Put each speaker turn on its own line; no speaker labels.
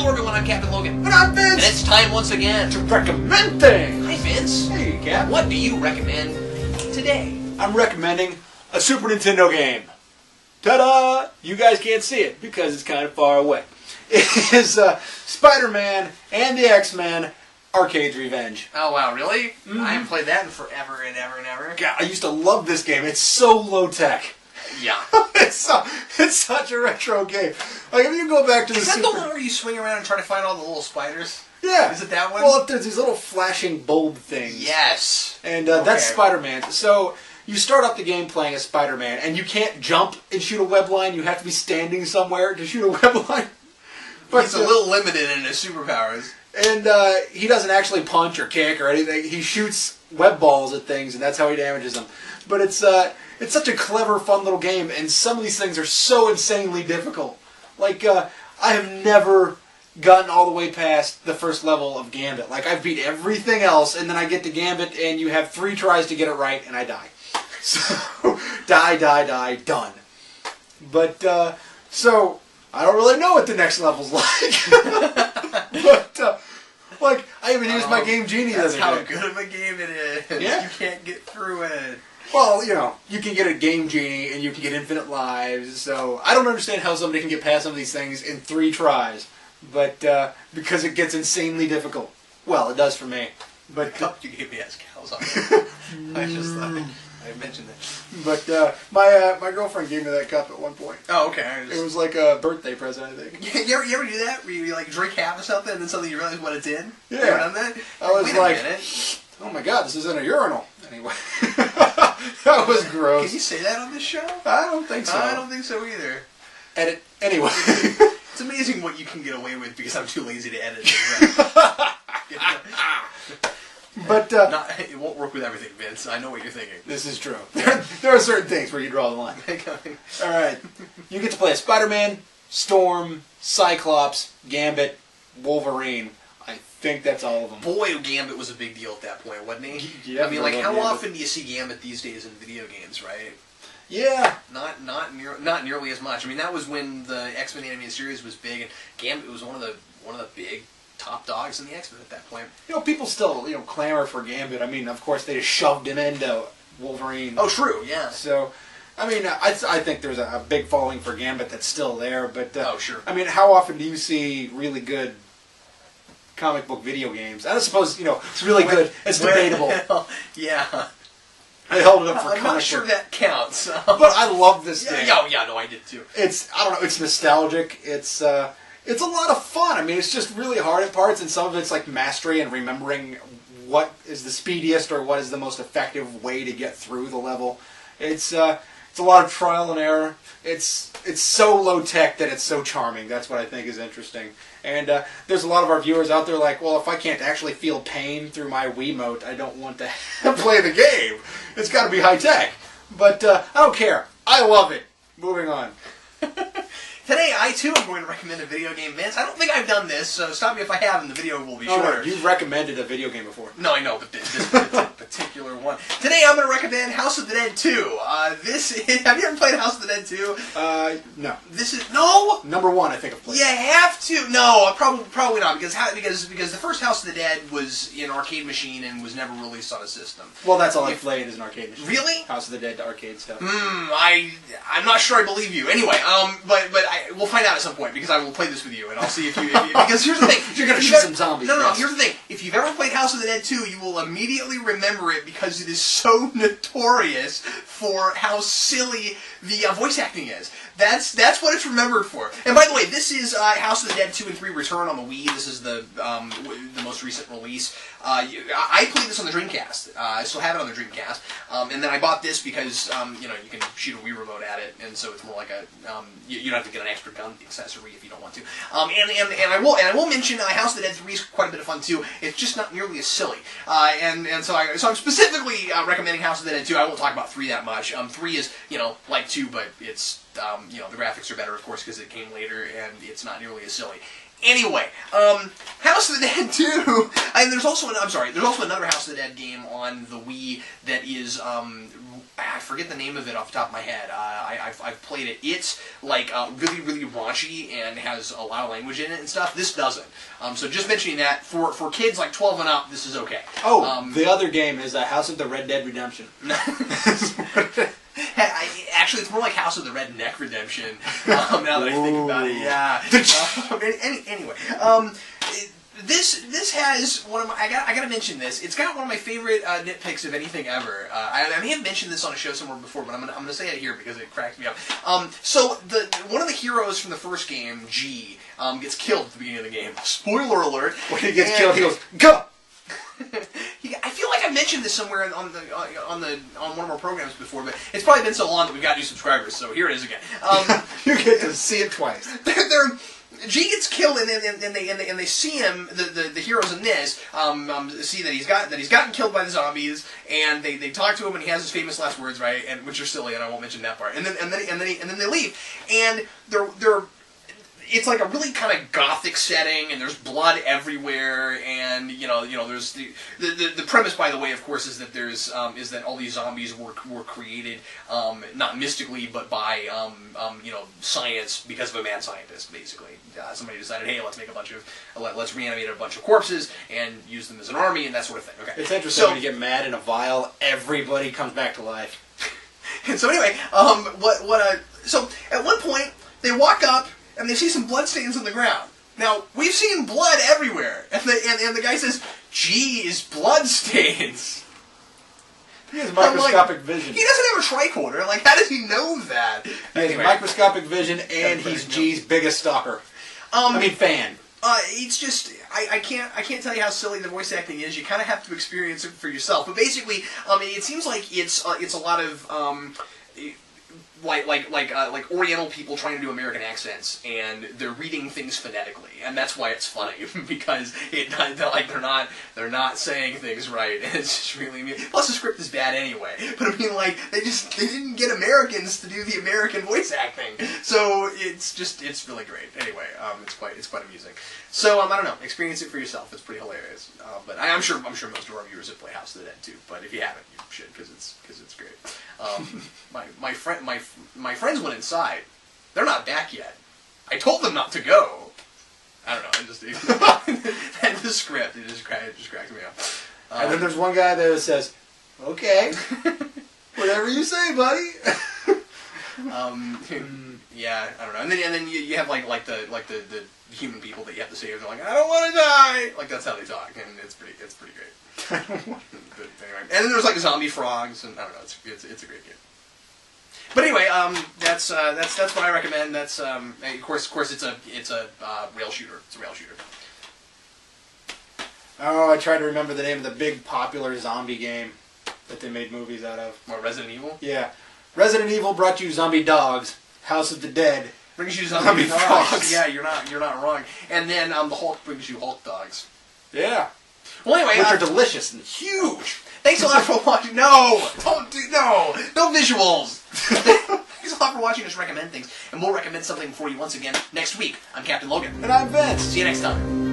Hello everyone, I'm Captain Logan.
And I'm Vince!
And it's time once again
to recommend things!
Hi Vince.
Hey, Cap.
What do you recommend today?
I'm recommending a Super Nintendo game. Ta-da! You guys can't see it because it's kind of far away. It is Spider-Man and the X-Men Arcade's Revenge.
Oh wow, really?
Mm-hmm.
I haven't played that in forever and ever and ever.
God, I used to love this game. It's so low-tech.
Yeah.
It's such a retro game. Like, if you go back to
Is that the one where you swing around and try to find all the little spiders?
Yeah.
Is it that one?
Well, there's these little flashing bulb things.
Yes.
And that's Spider-Man. So you start off the game playing as Spider-Man, and you can't jump and shoot a web line. You have to be standing somewhere to shoot a web line.
But he's a little limited in his superpowers.
And he doesn't actually punch or kick or anything. He shoots web balls at things, and that's how he damages them. But it's such a clever, fun little game, and some of these things are so insanely difficult. Like, I have never gotten all the way past the first level of Gambit. Like, I've beat everything else, and then I get to Gambit, and you have 3 tries to get it right, and I die. So, die, done. But, so, I don't really know what the next level's like. But, like, I even used my Game Genie the other day.
That's how good of a game it is.
Yeah.
You can't get through it.
Well, you know, you can get a Game Genie, and you can get infinite lives, so I don't understand how somebody can get past some of these things in 3 tries, but, because it gets insanely difficult. Well, it does for me. But,
the cup you gave me has cows on it. I just thought I mentioned that.
But, my girlfriend gave me that cup at one point.
Oh, okay.
It was like a birthday present, I think.
You ever do that? Where you, like, drink half of something, and then suddenly you realize what it's in?
Yeah.
You ever done that?
I was
Wait
like,
a minute.
oh my god, this is in a urinal. Anyway. That was gross.
Can you say that on this show?
I don't think so.
I don't think so either.
Edit. Anyway.
It's amazing what you can get away with because I'm too lazy to edit it.
But
it won't work with everything, Vince. I know what you're thinking.
This is true. There are certain things where you draw the line. Alright. You get to play as Spider-Man, Storm, Cyclops, Gambit, Wolverine. I think that's all of them.
Boy, Gambit was a big deal at that point, wasn't he?
Yeah,
I mean, like, how
Gambit.
often do you see Gambit these days in video games, right?
Yeah.
Not nearly as much. I mean, that was when the X-Men animated series was big, and Gambit was one of the big top dogs in the X-Men at that point.
You know, people still, clamor for Gambit. I mean, of course, they just shoved him into Wolverine.
Oh, true, yeah.
So, I mean, I think there's a big following for Gambit that's still there, but...
oh, sure.
I mean, how often do you see really good comic book video games? I don't suppose, it's really good. It's debatable.
Well, yeah.
I held it up for
I'm
comic
not sure
book.
that counts.
But I love this thing.
Yeah, no, I did too.
I don't know, it's nostalgic. It's a lot of fun. I mean, it's just really hard at parts, and some of it's like mastery and remembering what is the speediest or what is the most effective way to get through the level. It's a lot of trial and error. It's so low tech that it's so charming. That's what I think is interesting. And there's a lot of our viewers out there like, well, if I can't actually feel pain through my Wiimote, I don't want to play the game. It's got to be high tech. But I don't care. I love it. Moving on.
Today, I too am going to recommend a video game, Vince. I don't think I've done this, so stop me if I have, and the video will be shorter.
No, you've recommended a video game before.
No, I know, but this particular one. Today, I'm going to recommend House of the Dead 2. Have you ever played House of the Dead 2?
No.
No?
Number 1, I think I've played.
You have to. No, probably not, because the first House of the Dead was an arcade machine and was never released on a system.
Well, that's all I played is an arcade machine.
Really?
House of the Dead arcade stuff.
I'm not sure I believe you. Anyway, but we'll find out at some point, because I will play this with you, and I'll see if you because here's the thing.
You're going to shoot some zombies.
No, here's the thing. If you've ever played House of the Dead 2, you will immediately remember it because it is so notorious for how silly the voice acting is. That's what it's remembered for. And by the way, this is House of the Dead 2 and 3 Return on the Wii. This is the most recent release. I played this on the Dreamcast. I still have it on the Dreamcast. And then I bought this because you can shoot a Wii remote at it, and so it's more like a you don't have to get an extra gun accessory if you don't want to. And I will mention House of the Dead 3 is quite a bit of fun too. It's just not nearly as silly. So I'm specifically recommending House of the Dead 2. I won't talk about 3 that much. 3 is like 2, but it's the graphics are better, of course, because it came later, and it's not nearly as silly. Anyway, House of the Dead 2, and there's also another House of the Dead game on the Wii that is I forget the name of it off the top of my head. I've played it. It's like really, really raunchy and has a lot of language in it and stuff. This doesn't. So just mentioning that, for kids like 12 and up, this is okay.
Oh, the other game is House of the Red Dead Redemption.
Actually, it's more like House of the Redneck Redemption. Now that I think about it, yeah. Anyway, this has one of my. I gotta mention this. It's got one of my favorite nitpicks of anything ever. I may have mentioned this on a show somewhere before, but I'm gonna say it here because it cracked me up. So one of the heroes from the first game, G, gets killed at the beginning of the game. Spoiler alert!
When he gets killed, he goes go.
I feel like I mentioned this somewhere on one of our programs before, but it's probably been so long that we've got new subscribers. So here it is again.
You get to see it twice.
G gets killed, and they see him. The heroes in this see that he's gotten killed by the zombies, and they talk to him, and he has his famous last words, right? And which are silly, and I won't mention that part. And then they leave, and they're. It's like a really kind of gothic setting, and there's blood everywhere, and there's the premise, by the way, of course, is that is that all these zombies were created not mystically, but by science because of a mad scientist, basically. Somebody decided, hey, let's reanimate a bunch of corpses and use them as an army and that sort of thing. Okay,
it's interesting when you get mad in a vial, everybody comes back to life.
And so anyway, so at one point they walk up. And they see some bloodstains on the ground. Now, we've seen blood everywhere. And the guy says, geez, bloodstains.
He has microscopic vision.
He doesn't have a tricorder. Like, how does he know that?
He has microscopic vision, and he's G's biggest stalker. Fan.
It's just, I can't tell you how silly the voice acting is. You kind of have to experience it for yourself. But basically, it seems like it's a lot of... Like Oriental people trying to do American accents, and they're reading things phonetically, and that's why it's funny because they're not saying things right, and it's just really mean. Plus the script is bad anyway. But I mean, like they didn't get Americans to do the American voice acting, so it's really great. Anyway, it's quite amusing. So I don't know, experience it for yourself. It's pretty hilarious. But I'm sure most of our viewers have played House of the Dead too. But if you haven't, you should because it's great. My friends went inside. They're not back yet. I told them not to go. I don't know. And the script, it just cracked me up.
And then there's one guy that says, "Okay, whatever you say, buddy."
Yeah, I don't know. And then you have like the human people that you have to save. They're like, "I don't want to die." Like that's how they talk, and it's pretty great. But anyway, and then there's like zombie frogs, and I don't know. It's a great game. But anyway, that's what I recommend. That's of course it's a rail shooter. It's a rail shooter.
Oh, I tried to remember the name of the big popular zombie game that they made movies out of.
What, Resident Evil?
Yeah, Resident Evil brought you zombie dogs. House of the Dead
brings you zombie frogs. Yeah, you're not wrong. And then the Hulk brings you Hulk dogs.
Yeah.
Well, anyway,
which are delicious and
huge. Thanks a lot for watching. No visuals. Thanks a lot for watching us recommend things, and we'll recommend something for you once again next week. I'm Captain Logan,
and I'm Vince.
See you next time.